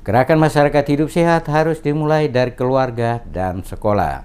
Gerakan masyarakat hidup sehat harus dimulai dari keluarga dan sekolah.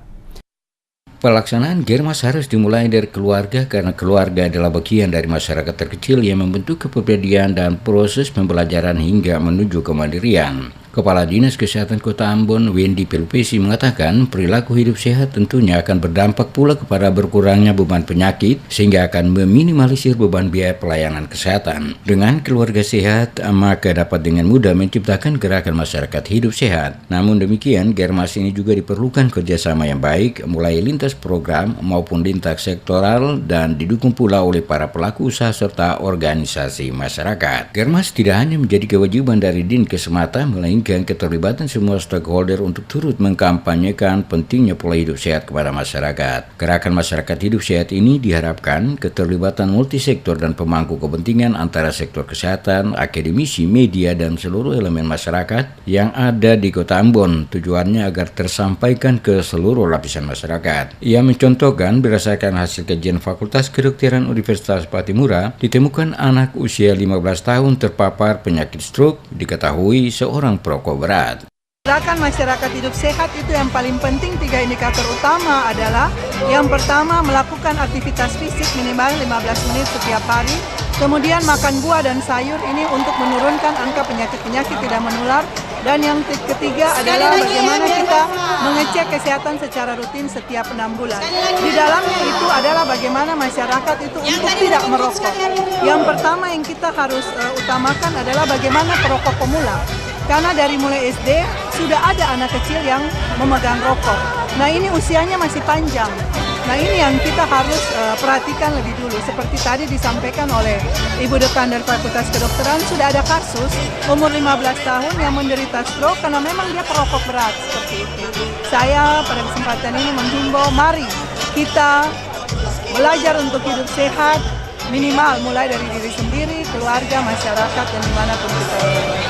Pelaksanaan Germas harus dimulai dari keluarga karena keluarga adalah bagian dari masyarakat terkecil yang membentuk kepribadian dan proses pembelajaran hingga menuju kemandirian. Kepala Dinas Kesehatan Kota Ambon, Wendy Pelupesi, mengatakan perilaku hidup sehat tentunya akan berdampak pula kepada berkurangnya beban penyakit sehingga akan meminimalisir beban biaya pelayanan kesehatan. Dengan keluarga sehat, maka dapat dengan mudah menciptakan gerakan masyarakat hidup sehat. Namun demikian, Germas ini juga diperlukan kerjasama yang baik, mulai lintas program maupun lintas sektoral dan didukung pula oleh para pelaku usaha serta organisasi masyarakat. Germas tidak hanya menjadi kewajiban dari Dinkes semata, melainkan keterlibatan semua stakeholder untuk turut mengkampanyekan pentingnya pola hidup sehat kepada masyarakat. Gerakan masyarakat hidup sehat ini diharapkan keterlibatan multisektor dan pemangku kepentingan antara sektor kesehatan, akademisi, media, dan seluruh elemen masyarakat yang ada di Kota Ambon. Tujuannya agar tersampaikan ke seluruh lapisan masyarakat. Ia mencontohkan berdasarkan hasil kajian Fakultas Kedokteran Universitas Patimura, ditemukan anak usia 15 tahun terpapar penyakit stroke, diketahui seorang perokok berat. Gerakan masyarakat hidup sehat itu yang paling penting, 3 indikator utama adalah yang pertama melakukan aktivitas fisik minimal 15 menit setiap hari, kemudian makan buah dan sayur ini untuk menurunkan angka penyakit-penyakit tidak menular, dan yang ketiga adalah bagaimana kita mengecek kesehatan secara rutin setiap 6 bulan. Di dalamnya itu adalah bagaimana masyarakat itu untuk tidak merokok. Yang pertama yang kita harus utamakan adalah bagaimana perokok pemula. Karena dari mulai SD sudah ada anak kecil yang memegang rokok. Nah ini usianya masih panjang. Nah ini yang kita harus perhatikan lebih dulu. Seperti tadi disampaikan oleh Ibu Dekan dari Fakultas Kedokteran, sudah ada kasus umur 15 tahun yang menderita stroke karena memang dia perokok berat seperti itu. Saya pada kesempatan ini menghimbau, mari kita belajar untuk hidup sehat minimal mulai dari diri sendiri, keluarga, masyarakat, dan dimanapun kita berada.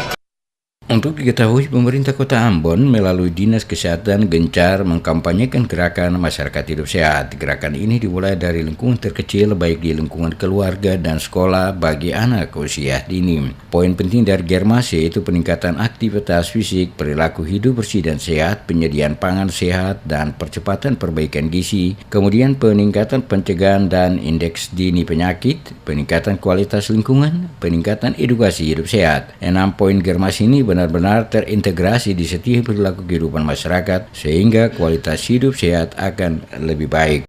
Untuk diketahui, pemerintah Kota Ambon melalui Dinas Kesehatan gencar mengkampanyekan gerakan masyarakat hidup sehat. Gerakan ini dimulai dari lingkungan terkecil, baik di lingkungan keluarga dan sekolah bagi anak usia dini. Poin penting dari Germas yaitu peningkatan aktivitas fisik, perilaku hidup bersih dan sehat, penyediaan pangan sehat, dan percepatan perbaikan gizi, kemudian peningkatan pencegahan dan indeks dini penyakit, peningkatan kualitas lingkungan, peningkatan edukasi hidup sehat. 6 poin Germas ini benar-benar terintegrasi di setiap perilaku kehidupan masyarakat sehingga kualitas hidup sehat akan lebih baik.